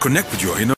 connect with your inner.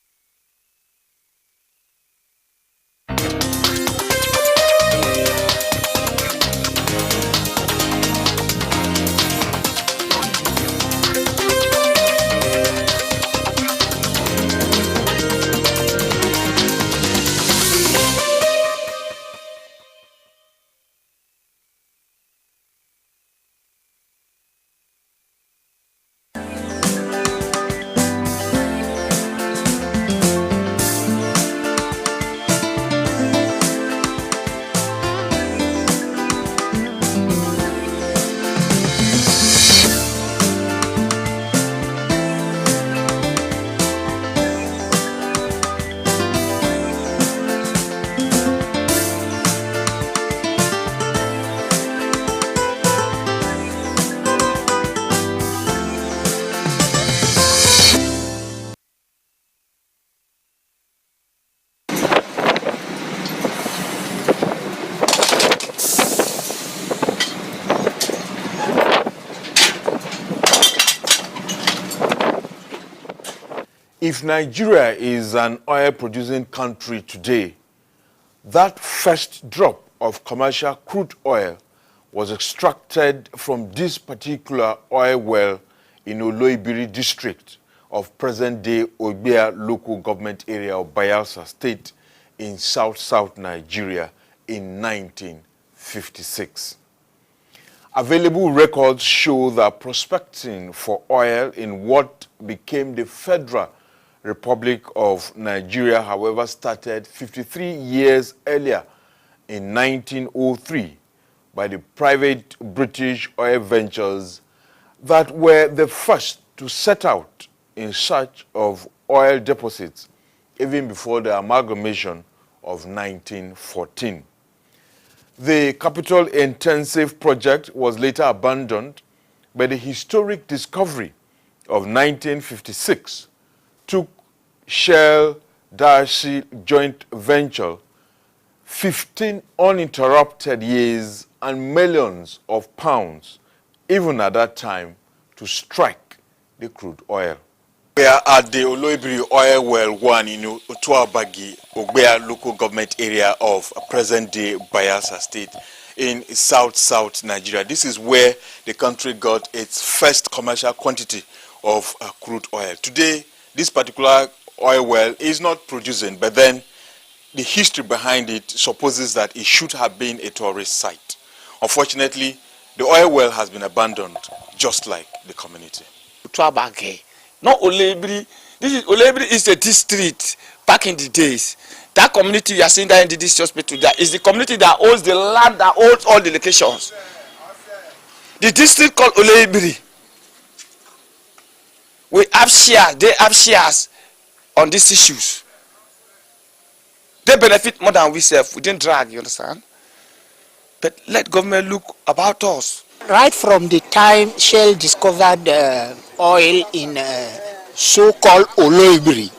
If Nigeria is an oil-producing country today, that first drop of commercial crude oil was extracted from this particular oil well in Oloibiri District of present-day Ogbia local government area of Bayelsa State in south-south Nigeria in 1956. Available records show that prospecting for oil in what became the Federal Republic of Nigeria, however, started 53 years earlier in 1903 by the private British oil ventures that were the first to set out in search of oil deposits even before the amalgamation of 1914. The capital-intensive project was later abandoned, but the historic discovery of 1956 took Shell-Darcy joint venture 15 uninterrupted years and millions of pounds, even at that time, to strike the crude oil. We are at the Oloibiri Oil Well 1 in Otuabagi, Ogbia local government area of present-day Bayelsa State in south-south Nigeria. This is where the country got its first commercial quantity of crude oil. Today, this particular oil well is not producing, but then the history behind it supposes that it should have been a tourist site. Unfortunately, the oil well has been abandoned, just like the community. Otuabagi, not Oloibiri. Oloibiri is a district back in the days. That community you are seeing there in the district hospital, that is the community that owns the land, that owns all the locations. The district called Oloibiri. We have shares, they have shares on these issues. They benefit more than we self. We didn't drag, you understand? But let government look about us. Right from the time Shell discovered oil in so-called Oloibiri,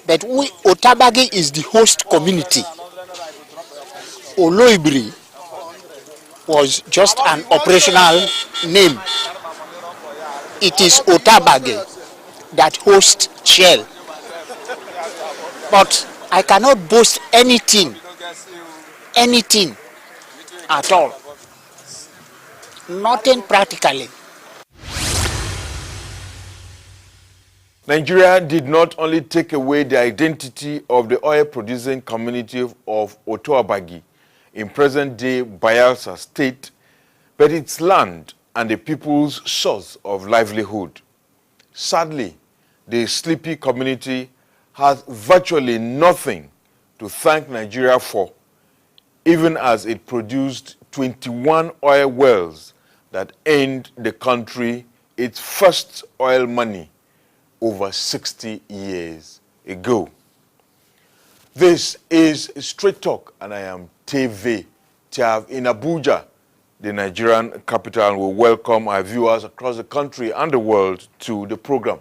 but Otuabagi is the host community. Oloibiri was just an operational name. It is Otuabagi that hosts Shell. But I cannot boast anything at all. Nothing practically. Nigeria did not only take away the identity of the oil-producing community of Otuabagi in present-day Bayelsa State, but its land and the people's source of livelihood. Sadly, the sleepy community has virtually nothing to thank Nigeria for, even as it produced 21 oil wells that earned the country its first oil money over 60 years ago. This is Straight Talk, and I am Tyav in Abuja, the Nigerian capital, and we welcome our viewers across the country and the world to the program.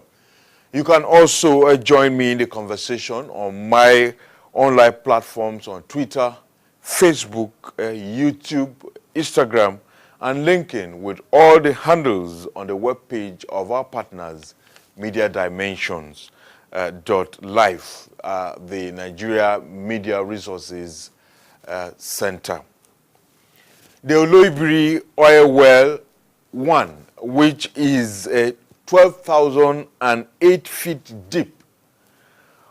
You can also join me in the conversation on my online platforms on Twitter, Facebook, YouTube, Instagram, and LinkedIn with all the handles on the webpage of our partners, Media Dimensions. Live, the Nigeria Media Resources Center. The Oloibiri Oil Well 1, which is 12,008 feet deep,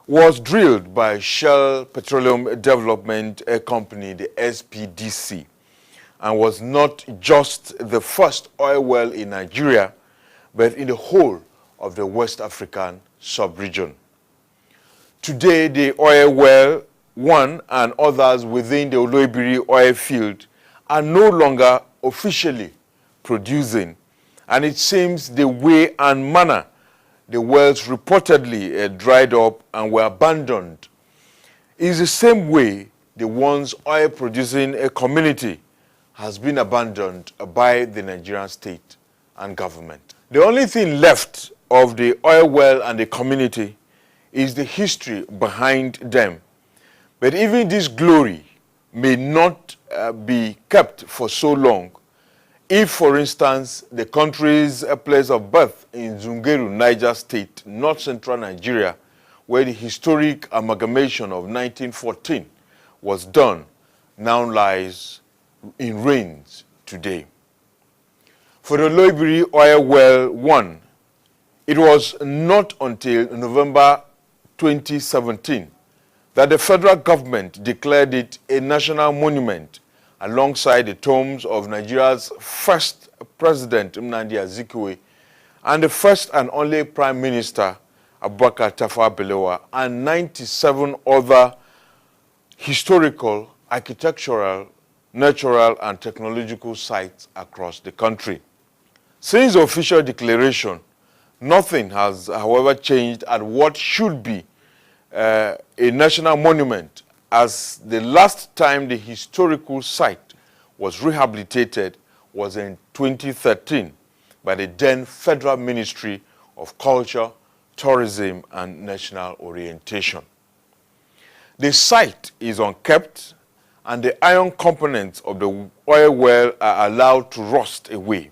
was drilled by Shell Petroleum Development Company, the SPDC, and was not just the first oil well in Nigeria, but in the whole of the West African sub-region. Today, the Oil Well 1 and others within the Oloibiri Oil Field are no longer officially producing, and it seems the way and manner the wells reportedly dried up and were abandoned is the same way the once oil-producing community has been abandoned by the Nigerian state and government. The only thing left of the oil well and the community is the history behind them. But even this glory may not be kept for so long if, for instance, the country's place of birth in Zungeru, Niger State, north central Nigeria, where the historic amalgamation of 1914 was done, now lies in ruins today. For the Oloibiri Oil Well 1, it was not until November 2017 that the federal government declared it a national monument alongside the tombs of Nigeria's first president, Nnamdi Azikiwe, and the first and only prime minister, Terverr, and 97 other historical, architectural, natural, and technological sites across the country. Since the official declaration, nothing has, however, changed at what should be a national monument, as the last time the historical site was rehabilitated was in 2013 by the then Federal Ministry of Culture, Tourism, and National Orientation. The site is unkept, and the iron components of the oil well are allowed to rust away.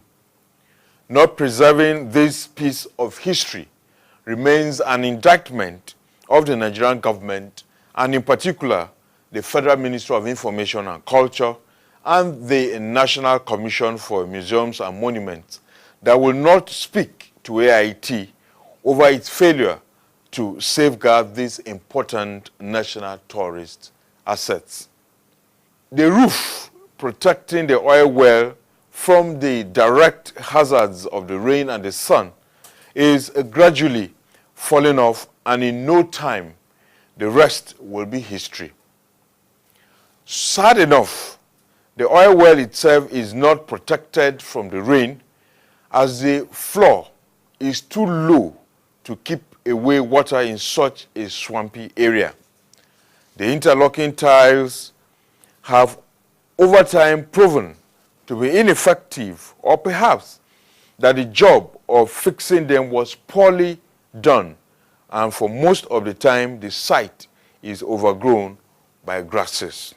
Not preserving this piece of history remains an indictment of the Nigerian government, and in particular, the Federal Ministry of Information and Culture and the National Commission for Museums and Monuments that will not speak to AIT over its failure to safeguard these important national tourist assets. The roof protecting the oil well from the direct hazards of the rain and the sun is gradually falling off, and in no time, the rest will be history. Sad enough, the oil well itself is not protected from the rain, as the floor is too low to keep away water in such a swampy area. The interlocking tiles have over time proven to be ineffective, or perhaps that the job of fixing them was poorly done, and for most of the time the site is overgrown by grasses.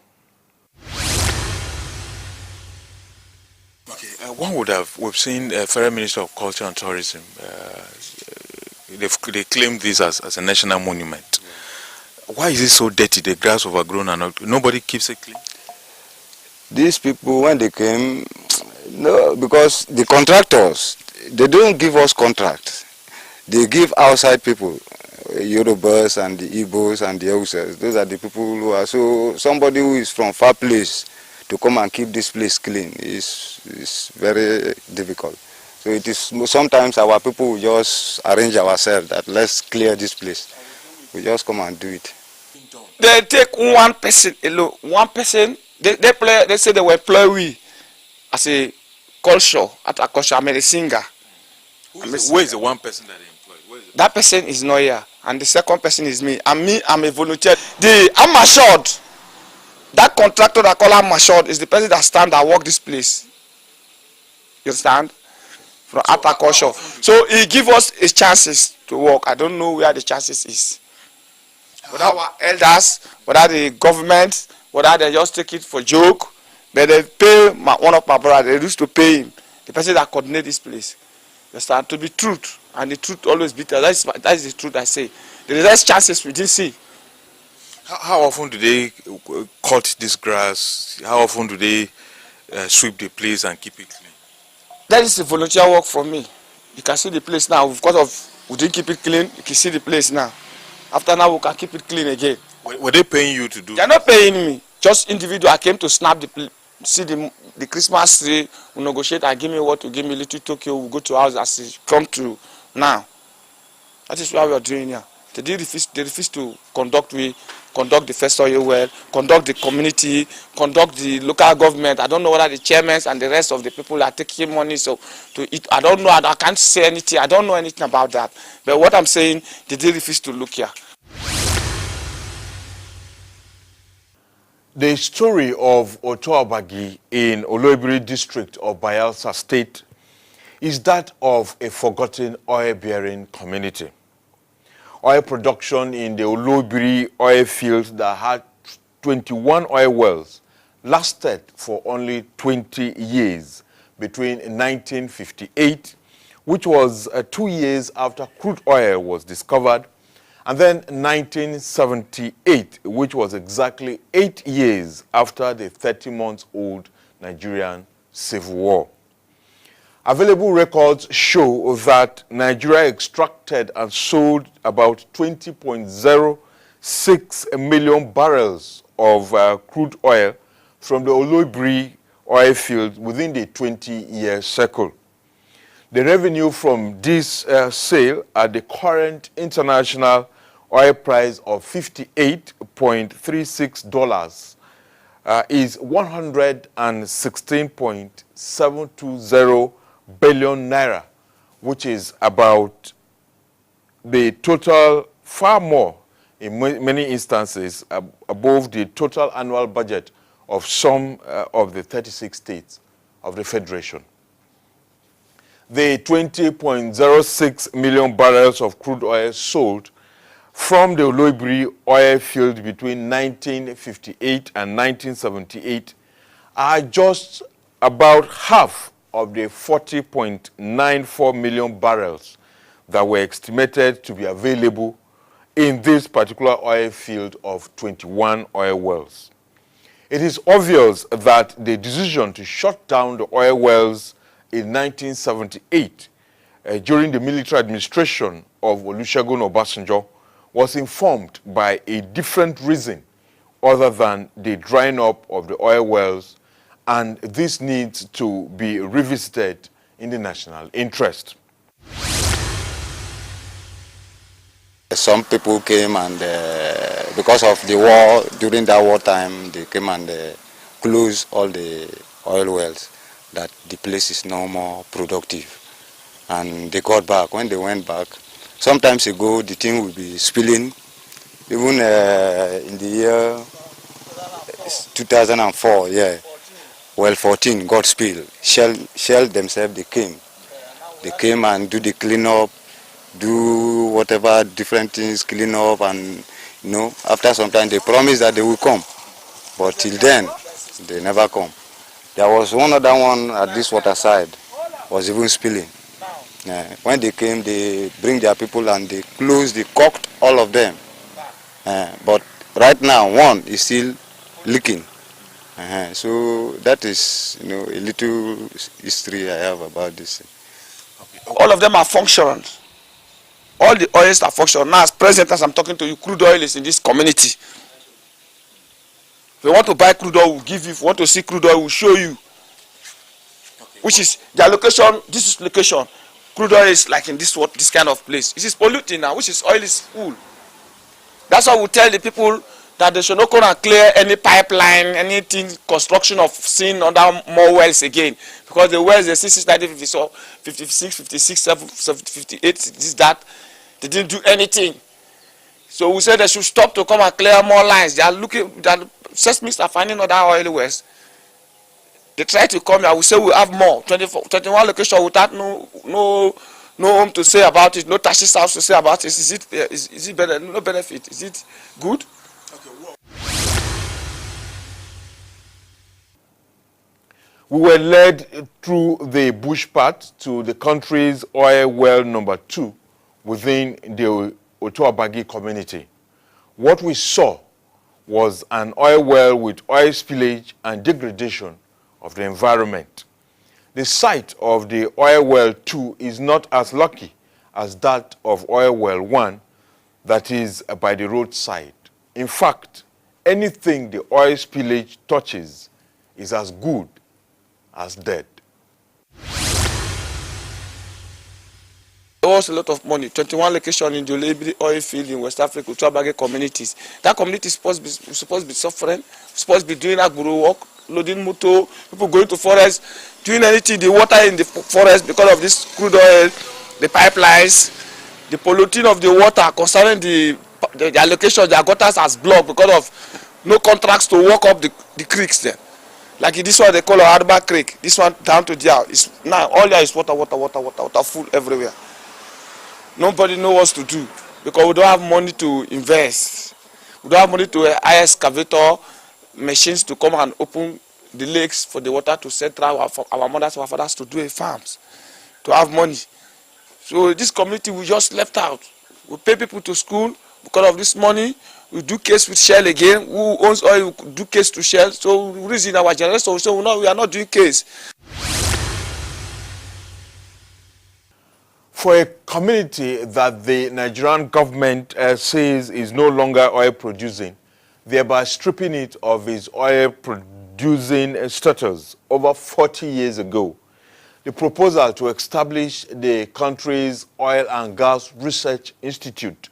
Okay, we've seen Federal Minister of Culture and Tourism, they claim this as a national monument. Why is it so dirty, the grass overgrown, and nobody keeps it clean? These people, when they came, no, because the contractors, they don't give us contracts. They give outside people, Yorubas and the Igbos and the Hausas. Those are the people who are, so somebody who is from far place to come and keep this place clean is very difficult. So it is, sometimes our people will just arrange ourselves that let's clear this place. We just come and do it. They take one person alone, one person. They say they will employ we as a culture, at a culture. I'm a singer. Where is the one person that they employ? That person is not here, and the second person is me. And me, I'm a volunteer. I'm assured. That contractor that call I'm assured is the person that stand and work this place. You understand? From agriculture. So he give us his chances to work. I don't know where the chances is. Whether our elders, whether the government, whether they just take it for joke, but they pay one of my brothers. They used to pay him, the person that coordinate this place. You understand? To be truth, and the truth always be there. That is the truth I say. The rest chances we didn't see. How often do they cut this grass? How often do they sweep the place and keep it clean? That is a volunteer work for me. You can see the place now. Because we didn't keep it clean, you can see the place now. After now, we can keep it clean again. Were they paying you to do? They are not paying me. Just individual. I came to snap see the Christmas tree. We negotiate and give me what to give me little Tokyo. We go to house as it come to now. That is what we are doing here. They refuse to conduct the first oil well, conduct the community, conduct the local government. I don't know whether the chairmen and the rest of the people are taking money to eat. I don't know. I can't say anything. I don't know anything about that. But what I'm saying, they refuse to look here. The story of Otuabagi in Oloibiri District of Bayelsa State is that of a forgotten oil-bearing community. Oil production in the Oloibiri Oil Field that had 21 oil wells lasted for only 20 years between 1958, which was 2 years after crude oil was discovered, and then 1978, which was exactly 8 years after the 30-month-old Nigerian Civil War. Available records show that Nigeria extracted and sold about 20.06 million barrels of crude oil from the Oloibiri oil field within the 20-year cycle. The revenue from this sale at the current international oil price of $58.36 is 116.720 billion naira, which is about the total, far more in many instances, above the total annual budget of some of the 36 states of the Federation. The 20.06 million barrels of crude oil sold from the Oloibiri oil field between 1958 and 1978 are just about half of the 40.94 million barrels that were estimated to be available in this particular oil field of 21 oil wells. It is obvious that the decision to shut down the oil wells in 1978 during the military administration of Olusegun Obasanjo was informed by a different reason other than the drying up of the oil wells, and this needs to be revisited in the national interest. Some people came and because of the war, during that war time, they came and closed all the oil wells, that the place is no more productive. And they got back. When they went back, sometimes ago the thing will be spilling. Even in the year 2004, yeah, well 14 got spilled. Shell themselves, they came and do the cleanup, do whatever different things, clean up, and you know, after some time they promised that they will come, but till then they never come. There was one other one at this water side, was even spilling. When they came, they bring their people and they closed, they cocked all of them. But right now, one is still leaking. So that is, you know, a little history I have about this. All of them are functional. All the oils are functional. Now, as present as I'm talking to you, crude oil is in this community. If you want to buy crude oil, we'll give you. If you want to see crude oil, we'll show you. Which is their location. This is location. Crude oil is like in this kind of place. It is polluting now, which is oil is full. That's why we tell the people that they should not come and clear any pipeline, anything, construction of seeing other more wells again. Because the wells, they see 56, 56, 58, this, that, they didn't do anything. So we said they should stop to come and clear more lines. They are looking, seismics are finding other oil wells. They try to come here, we say we have more, 21 locations without no home to say about it, no taxes house to say about it. Is it better? No benefit. Is it good? We were led through the bush path to the country's oil well number 2 within the Otuabagi community. What we saw was an oil well with oil spillage and degradation of the environment. The site of the oil well 2 is not as lucky as that of oil well 1, that is by the roadside. In fact, anything the oil spillage touches is as good as dead. There was a lot of money, 21 locations in the Oloibiri Oil Field in West Africa, Otuabagi communities. That community is supposed to be suffering, supposed to be doing agboro work, loading motor, people going to forest, doing anything, the water in the forest because of this crude oil, the pipelines, the polluting of the water concerning the allocation of their gutters as blocked because of no contracts to walk up the creeks there. Like this one they call Oloibiri Creek, this one down to there. Now all there is water full everywhere. Nobody knows what to do because we don't have money to invest. We don't have money to hire excavator machines to come and open the lakes for the water to send our mothers, our fathers to do farms, to have money. So this community we just left out. We pay people to school because of this money. We do case with Shell again. Who owns oil? We do case to Shell. So we reason our generation. So we are not doing case. For a community that the Nigerian government says is no longer oil producing, thereby stripping it of its oil producing status over 40 years ago, the proposal to establish the country's Oil and Gas Research Institute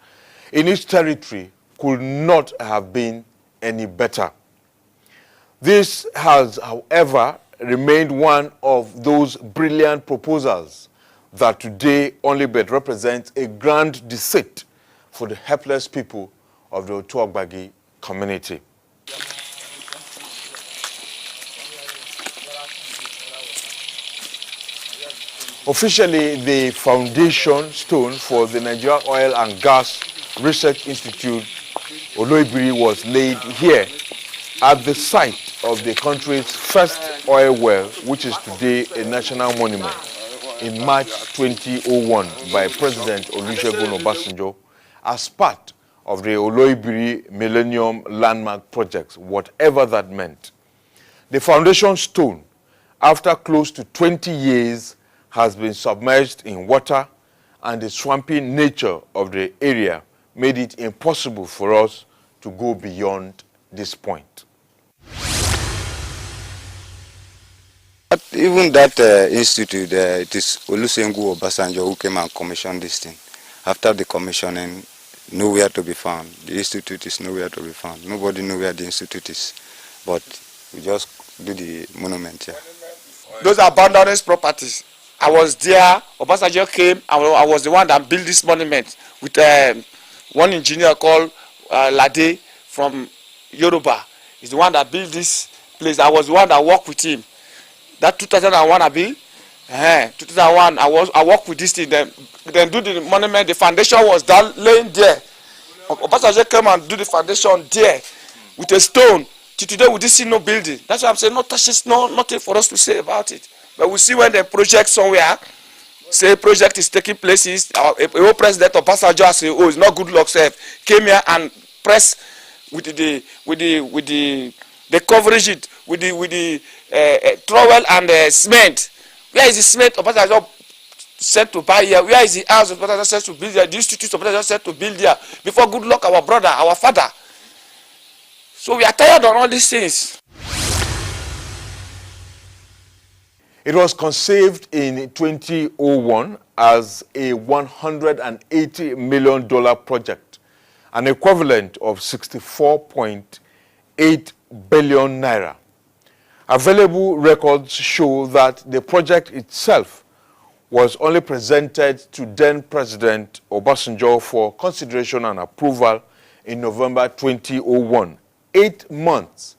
in its territory could not have been any better. This has, however, remained one of those brilliant proposals that today only but represents a grand deceit for the helpless people of the Otuabagi community. Officially, the foundation stone for the Nigerian Oil and Gas Research Institute, Oloibiri, was laid here at the site of the country's first oil well, which is today a national monument, in March 2001 by President Olusegun Obasanjo as part of the Oloibiri Millennium Landmark Project, whatever that meant. The foundation stone, after close to 20 years, has been submerged in water, and the swampy nature of the area made it impossible for us to go beyond this point. But even that institute, it is Olusegun Obasanjo who came and commissioned this thing. After the commissioning, nowhere to be found. The institute is nowhere to be found. Nobody knows where the institute is. But we just do the monument here. Those are boundary properties. I was there, Obasanjo came, I was the one that built this monument with one engineer called Lade from Yoruba. He's the one that built this place. I was the one that worked with him. That 2001 I built, 2001 I worked with this thing. Then do the monument. The foundation was down laying there. Obasanjo came and do the foundation there with a stone. Till today we didn't see no building. That's why I'm saying no touches, nothing for us to say about it. But we see when the project somewhere, say project is taking places, a whole president of Obasanjo say, oh, it's not good luck, sir, came here and press with the coverage it with the trowel and cement. Where is the cement Obasanjo said to buy here? Where is the house Obasanjo said to build here? The institute Obasanjo said to build here? Before good luck, our brother, our father. So we are tired of all these things. It was conceived in 2001 as a $180 million project, an equivalent of 64.8 billion naira. Available records show that the project itself was only presented to then President Obasanjo for consideration and approval in November 2001, 8 months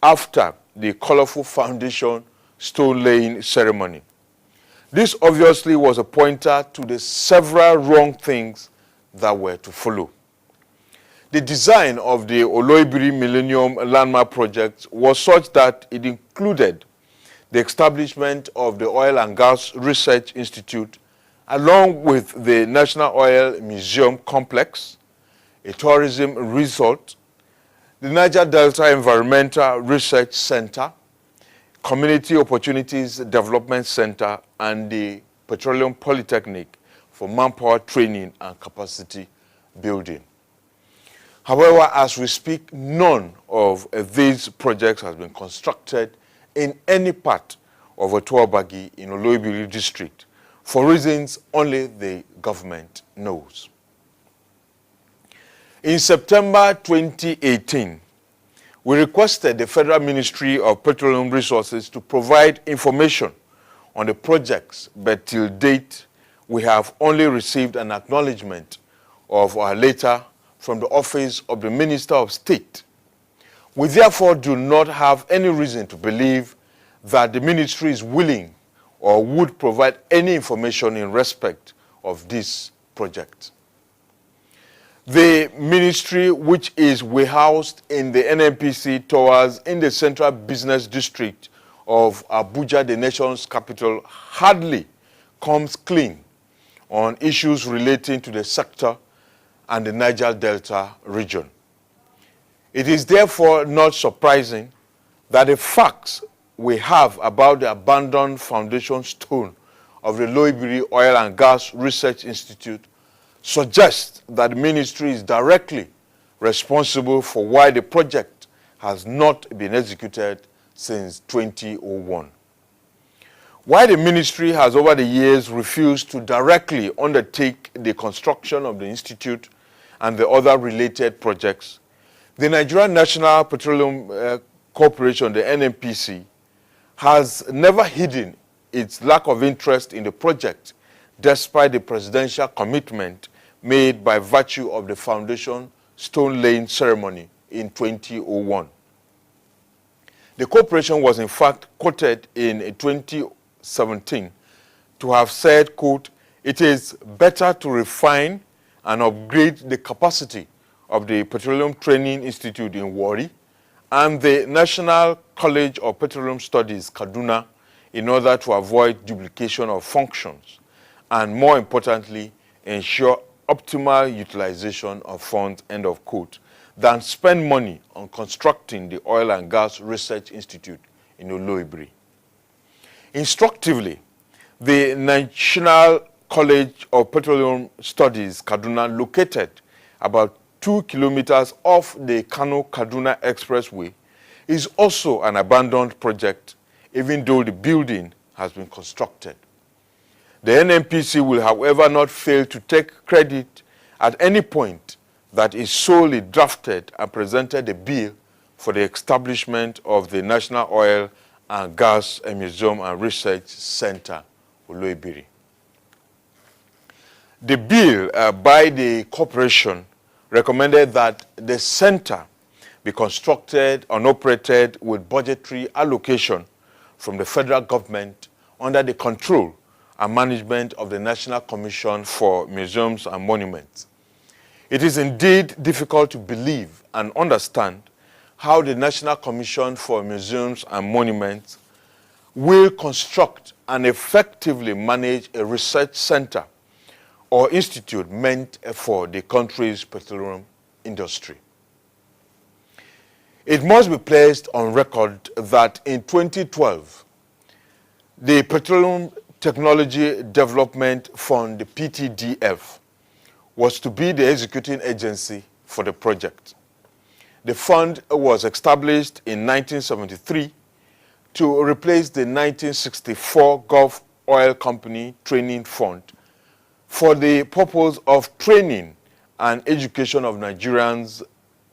after the colorful foundation stone laying ceremony. This obviously was a pointer to the several wrong things that were to follow. The design of the Oloibiri Millennium Landmark Project was such that it included the establishment of the Oil and Gas Research Institute along with the National Oil Museum Complex, a tourism resort, the Niger Delta Environmental Research Center, Community Opportunities Development Center, and the Petroleum Polytechnic for manpower training and capacity building. However, as we speak, none of these projects has been constructed in any part of Otuabagi in Oloibiri District for reasons only the government knows. In September 2018, we requested the Federal Ministry of Petroleum Resources to provide information on the projects, but till date, we have only received an acknowledgement of our letter from the Office of the Minister of State. We therefore do not have any reason to believe that the ministry is willing or would provide any information in respect of this project. The ministry, which is warehoused in the NNPC towers in the Central Business District of Abuja, the nation's capital, hardly comes clean on issues relating to the sector and the Niger Delta region. It is therefore not surprising that the facts we have about the abandoned foundation stone of the Oloibiri Oil and Gas Research Institute suggest that the ministry is directly responsible for why the project has not been executed since 2001. Why the ministry has over the years refused to directly undertake the construction of the institute and the other related projects, the Nigerian National Petroleum Corporation, the NNPC, has never hidden its lack of interest in the project despite the presidential commitment made by virtue of the foundation stone laying ceremony in 2001. The corporation was in fact quoted in 2017 to have said, quote, "It is better to refine and upgrade the capacity of the Petroleum Training Institute in Warri and the National College of Petroleum Studies, Kaduna, in order to avoid duplication of functions and, more importantly, ensure optimal utilization of funds," end of quote, than spend money on constructing the Oil and Gas Research Institute in Oloibiri. Instructively, the National College of Petroleum Studies, Kaduna, located about 2 kilometers off the Kano-Kaduna Expressway, is also an abandoned project, even though the building has been constructed. The NNPC will, however, not fail to take credit at any point that it solely drafted and presented a bill for the establishment of the National Oil and Gas Museum and Research Center, Oloibiri. The bill by the corporation recommended that the center be constructed and operated with budgetary allocation from the federal government under the control and management of the National Commission for Museums and Monuments. It is indeed difficult to believe and understand how the National Commission for Museums and Monuments will construct and effectively manage a research center or institute meant for the country's petroleum industry. It must be placed on record that in 2012, the Petroleum Technology Development Fund, the PTDF, was to be the executing agency for the project. The fund was established in 1973 to replace the 1964 Gulf Oil Company Training Fund for the purpose of training and education of Nigerians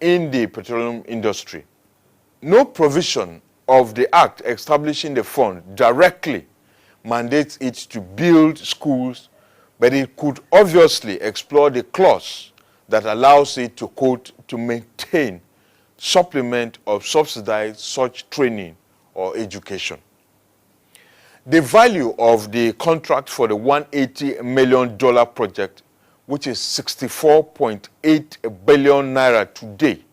in the petroleum industry. No provision of the act establishing the fund directly mandates it to build schools, but it could obviously explore the clause that allows it to, quote, to maintain, supplement, or subsidize such training or education. The value of the contract for the $180 million project, which is 64.8 billion naira today,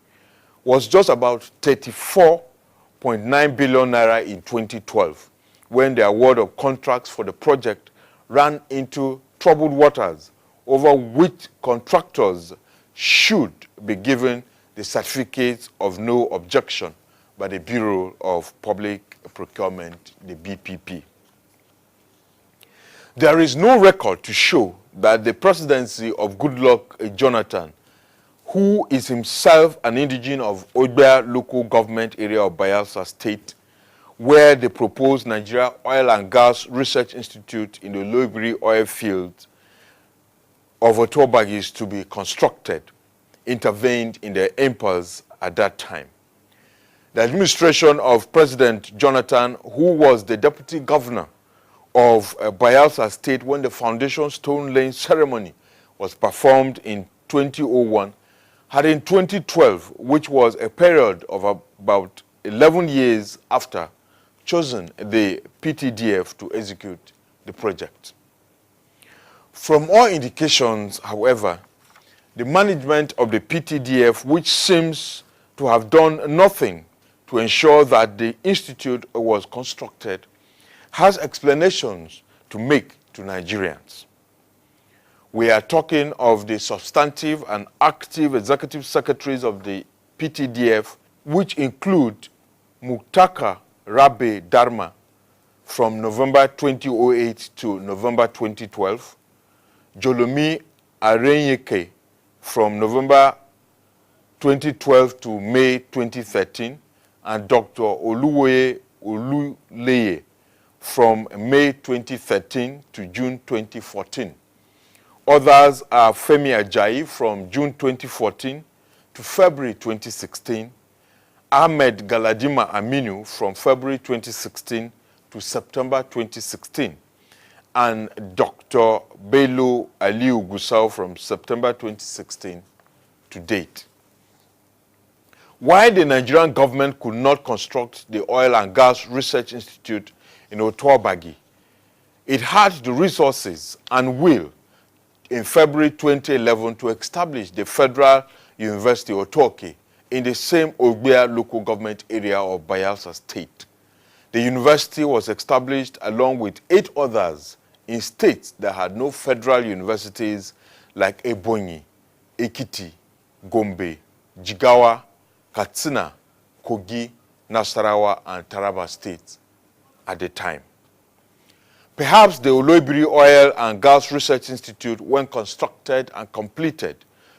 was just about 34.9 billion naira in 2012, when the award of contracts for the project ran into troubled waters over which contractors should be given the certificate of no objection by the Bureau of Public Procurement, the BPP. There is no record to show that the presidency of Goodluck Jonathan, who is himself an indigene of Oloibiri local government area of Bayelsa State, where the proposed Nigeria Oil and Gas Research Institute in the Oloibiri Oil Field of Otuabagi is to be constructed, intervened in the impasse at that time. The administration of President Jonathan, who was the deputy governor of Bayelsa State when the foundation stone laying ceremony was performed in 2001, had in 2012, which was a period of about 11 years after, chosen the PTDF to execute the project. From all indications, however, the management of the PTDF, which seems to have done nothing to ensure that the institute was constructed, has explanations to make to Nigerians. We are talking of the substantive and active executive secretaries of the PTDF, which include Muktaka Rabe Dharma from November 2008 to November 2012, Jolomi Arenyeke from November 2012 to May 2013, and Dr. Oluwoye Oluleye from May 2013 to June 2014. Others are Femi Ajayi from June 2014 to February 2016, Ahmed Galadima Aminu from February 2016 to September 2016, and Dr. Bello Aliu Gusau from September 2016 to date. Why the Nigerian government could not construct the Oil and Gas Research Institute in Otuabagi? It had the resources and will in February 2011 to establish the Federal University Otoke in the same Oloibiri local government area of Bayelsa State. The university was established along with 8 others in states that had no federal universities like Ebonyi, Ekiti, Gombe, Jigawa, Katsina, Kogi, Nasarawa, and Taraba states at the time. Perhaps the Oloibiri Oil and Gas Research Institute, when constructed and completed,